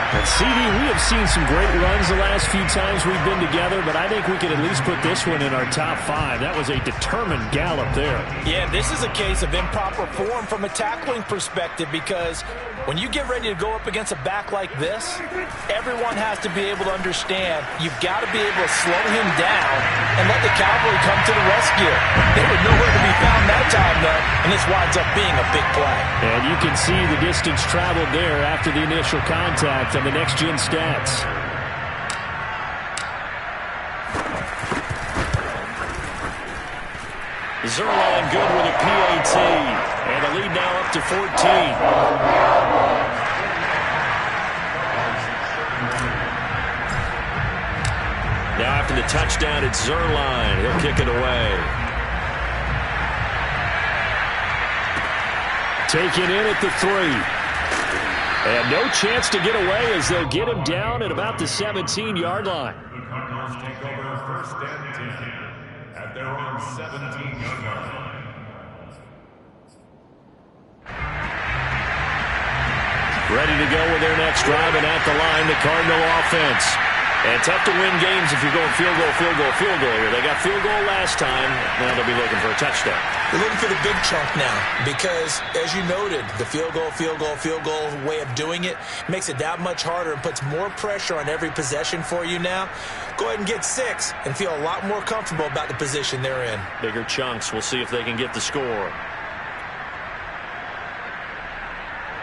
And CD, we have seen some great runs the last few times we've been together, but I think we can at least put this one in our top 5. That was a determined gallop there. Yeah, this is a case of improper form from a tackling perspective because when you get ready to go up against a back like this, everyone has to be able to understand you've got to be able to slow him down and let the cavalry come to the rescue. They were nowhere to be found that time, though, and this winds up being a big play. And you can see the distance traveled there after the initial contact on the next-gen stats. Zerline good with a PAT. And the lead now up to 14. Now after the touchdown, it's Zerline. He'll kick it away. Taken in at the 3. And no chance to get away as they'll get him down at about the 17-yard line. The Cardinals take over first and 10 at their own 17-yard line. Ready to go with their next drive, and at the line, the Cardinal offense. And tough to win games if you're going field goal, field goal, field goal here. They got field goal last time. Now they'll be looking for a touchdown. They're looking for the big chunk now because, as you noted, the field goal way of doing it makes it that much harder and puts more pressure on every possession for you now. Go ahead and get 6 and feel a lot more comfortable about the position they're in. Bigger chunks. We'll see if they can get the score.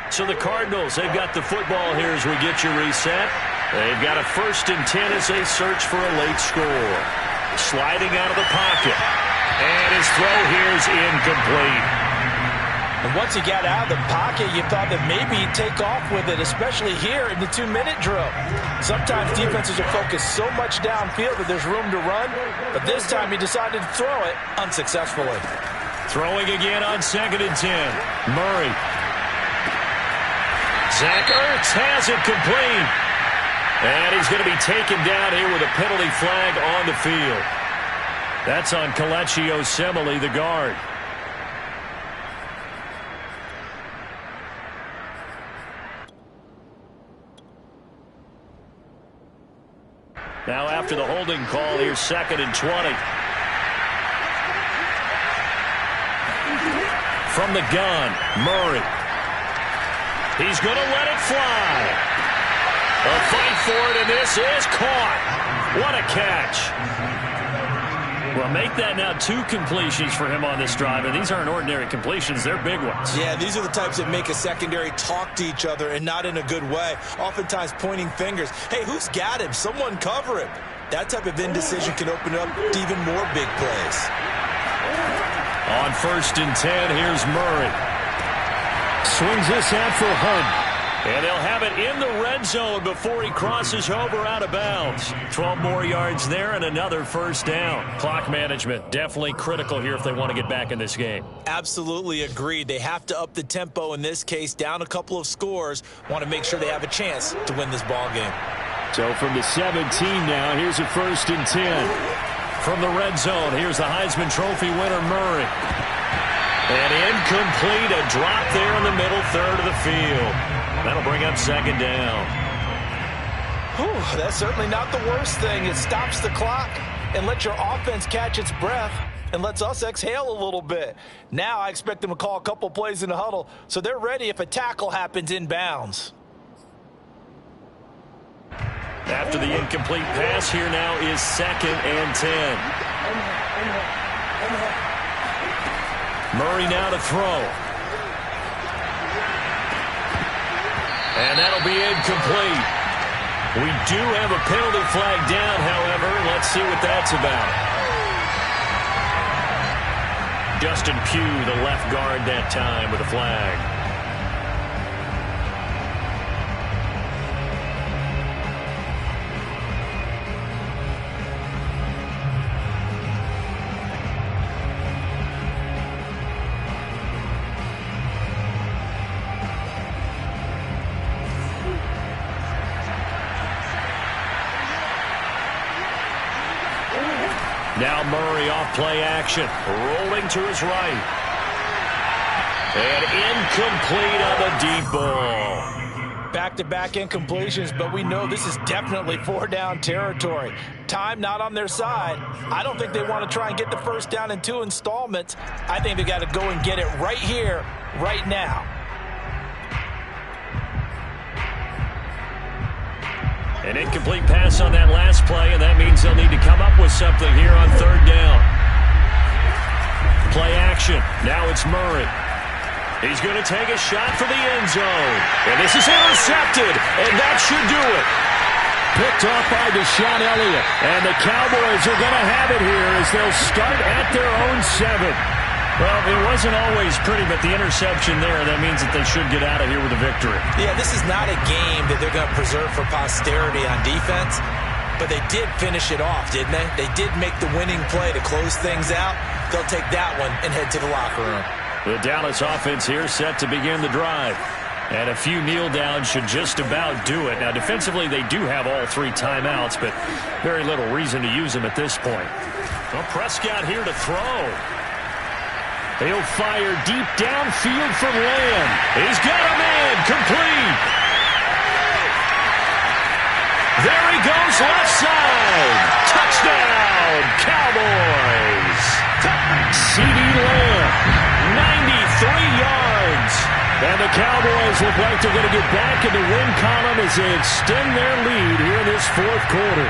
So the Cardinals, they've got the football here as we get you reset. They've got a 1st and 10 as they search for a late score. Sliding out of the pocket. And his throw here is incomplete. And once he got out of the pocket, you thought that maybe he'd take off with it, especially here in the 2-minute drill. Sometimes defenses are focused so much downfield that there's room to run, but this time he decided to throw it unsuccessfully. Throwing again on 2nd and 10. Murray. Zach Ertz has it complete. And he's going to be taken down here with a penalty flag on the field. That's on Kelechi Osemele, the guard. Now after the holding call, here's 2nd and 20. From the gun, Murray. He's going to let it fly. A fight for it, and this is caught. What a catch. Well, make that now 2 completions for him on this drive, and these aren't ordinary completions. They're big ones. Yeah, these are the types that make a secondary talk to each other and not in a good way. Oftentimes pointing fingers. Hey, who's got him? Someone cover him. That type of indecision can open up to even more big plays. On 1st and 10, here's Murray. Swings this out for Hunt. And they'll have it in the red zone before he crosses over out of bounds. 12 more yards there and another 1st down. Clock management definitely critical here if they want to get back in this game. Absolutely agreed. They have to up the tempo in this case, down a couple of scores. Want to make sure they have a chance to win this ball game. So from the 17 now, here's a 1st and 10. From the red zone, here's the Heisman Trophy winner, Murray. And incomplete, a drop there in the middle third of the field. That'll bring up 2nd down. Whew, that's certainly not the worst thing. It stops the clock and lets your offense catch its breath and lets us exhale a little bit. Now I expect them to call a couple plays in the huddle so they're ready if a tackle happens inbounds. After the incomplete pass, here now is 2nd and 10. Murray now to throw. And that'll be incomplete. We do have a penalty flag down, however. Let's see what that's about. Justin Pugh, the left guard that time with a flag. Now Murray off play action, rolling to his right. And incomplete on the deep ball. Back-to-back incompletions, but we know this is definitely 4-down territory. Time not on their side. I don't think they want to try and get the first down in 2 installments. I think they got to go and get it right here, right now. An incomplete pass on that last play, and that means they'll need to come up with something here on 3rd down. Play action. Now it's Murray. He's going to take a shot for the end zone. And this is intercepted, and that should do it. Picked off by Deshaun Elliott. And the Cowboys are going to have it here as they'll start at their own 7. Well, it wasn't always pretty, but the interception there, that means that they should get out of here with a victory. Yeah, this is not a game that they're going to preserve for posterity on defense, but they did finish it off, didn't they? They did make the winning play to close things out. They'll take that one and head to the locker room. The Dallas offense here set to begin the drive. And a few kneel downs should just about do it. Now, defensively, they do have all 3 timeouts, but very little reason to use them at this point. Well, Prescott here to throw. He'll fire deep downfield from Lamb. He's got a man, complete. There he goes, left side. Touchdown, Cowboys. CeeDee Lamb, 93 yards. And the Cowboys look like they're going to get back in the win column as they extend their lead here in this 4th quarter.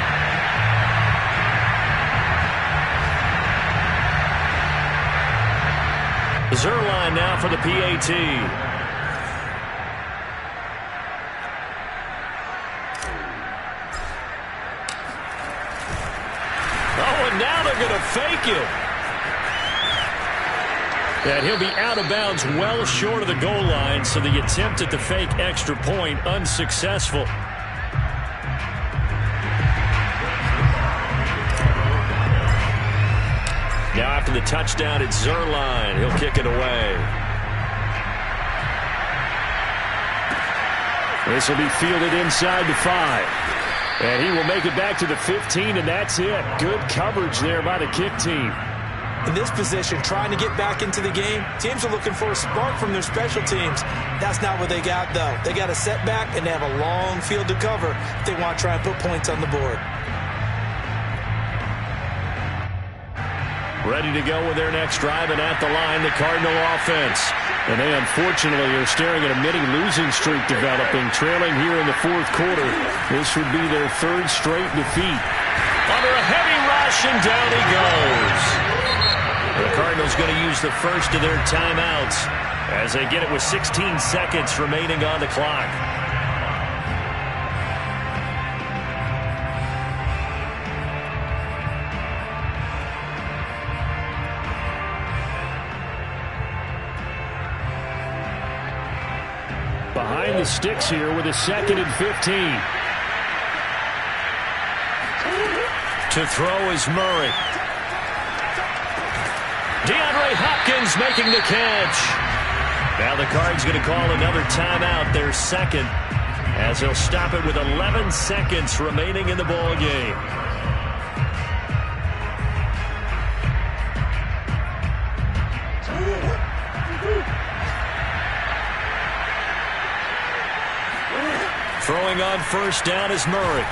Zerline now for the PAT. Oh, and now they're going to fake it. And he'll be out of bounds well short of the goal line, so the attempt at the fake extra point unsuccessful. Now after the touchdown, it's Zerline. He'll kick it away. This will be fielded inside the 5. And he will make it back to the 15, and that's it. Good coverage there by the kick team. In this position, trying to get back into the game, teams are looking for a spark from their special teams. That's not what they got, though. They got a setback, and they have a long field to cover if they want to try and put points on the board. Ready to go with their next drive, and at the line, the Cardinal offense. And they unfortunately are staring at a mini losing streak developing, trailing here in the 4th quarter. This would be their 3rd straight defeat. Under a heavy rush, and down he goes. The Cardinals going to use the first of their timeouts as they get it with 16 seconds remaining on the clock. Behind the sticks here with a 2nd and 15. To throw is Murray. DeAndre Hopkins making the catch. Now the Cards going to call another timeout, their 2nd, as they'll stop it with 11 seconds remaining in the ball game. Throwing on first down is Murray.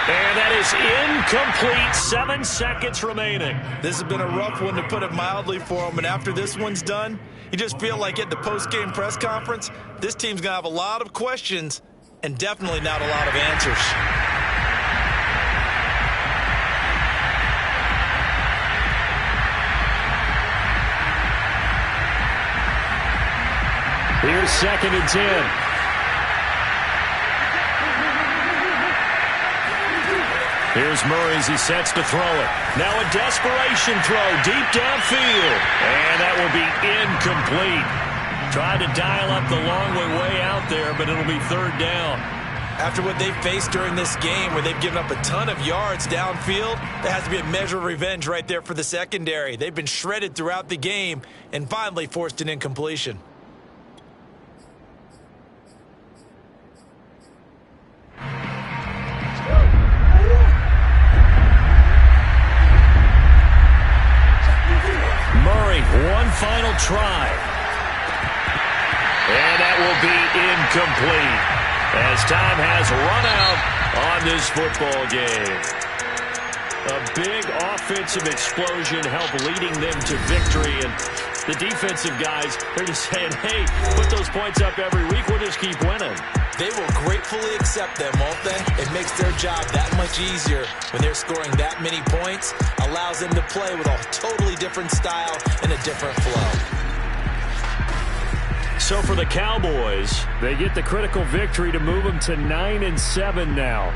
And that is incomplete. 7 seconds remaining. This has been a rough one, to put it mildly, for him. And after this one's done, you just feel like at the post-game press conference, this team's going to have a lot of questions and definitely not a lot of answers. Here's 2nd and 10. Here's Murray as he sets to throw it. Now a desperation throw deep downfield. And that will be incomplete. Tried to dial up the long way out there, but it'll be 3rd down. After what they've faced during this game, where they've given up a ton of yards downfield, there has to be a measure of revenge right there for the secondary. They've been shredded throughout the game and finally forced an incompletion. One final try. And that will be incomplete as time has run out on this football game. A big offensive explosion helped leading them to victory. And the defensive guys, they're just saying, hey, put those points up every week. We'll just keep winning. They will gratefully accept them, won't they? It makes their job that much easier when they're scoring that many points. Allows them to play with a totally different style and a different flow. So for the Cowboys, they get the critical victory to move them to 9-7 now.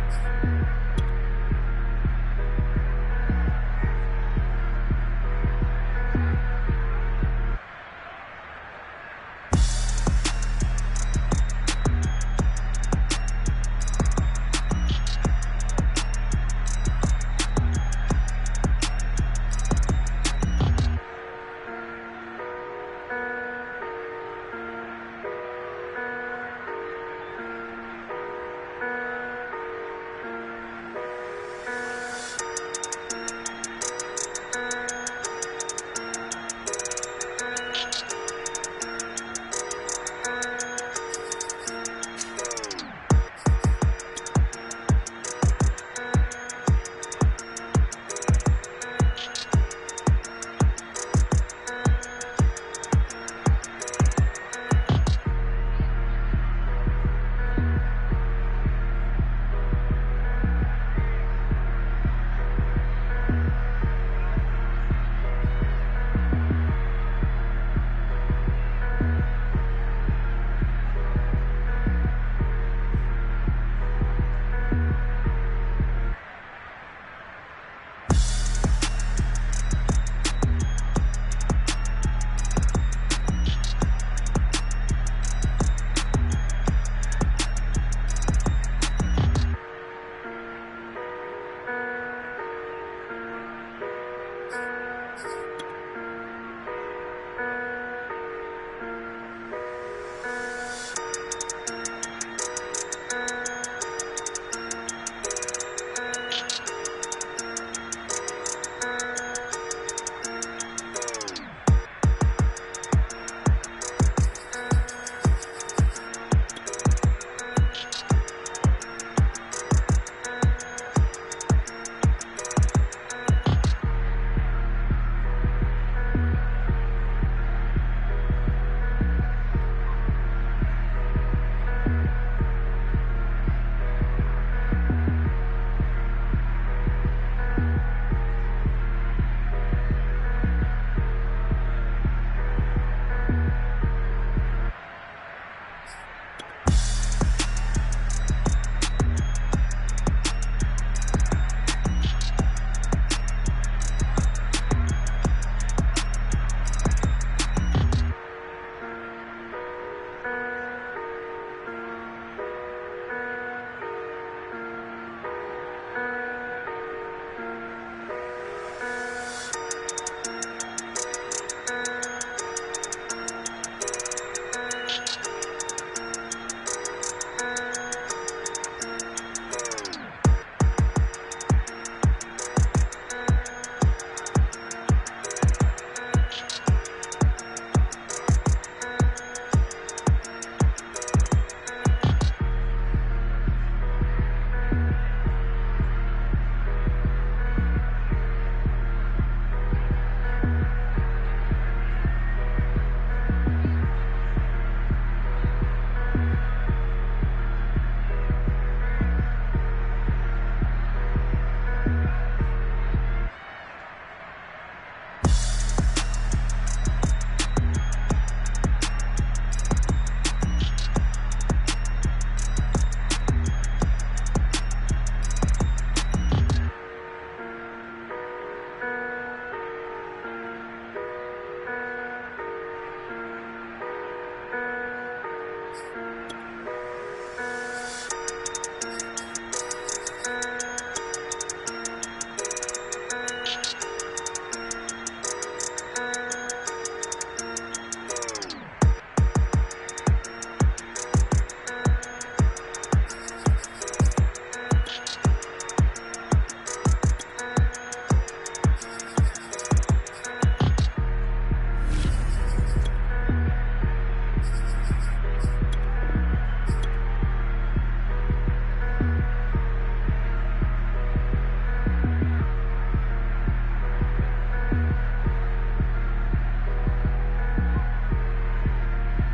Cowboys.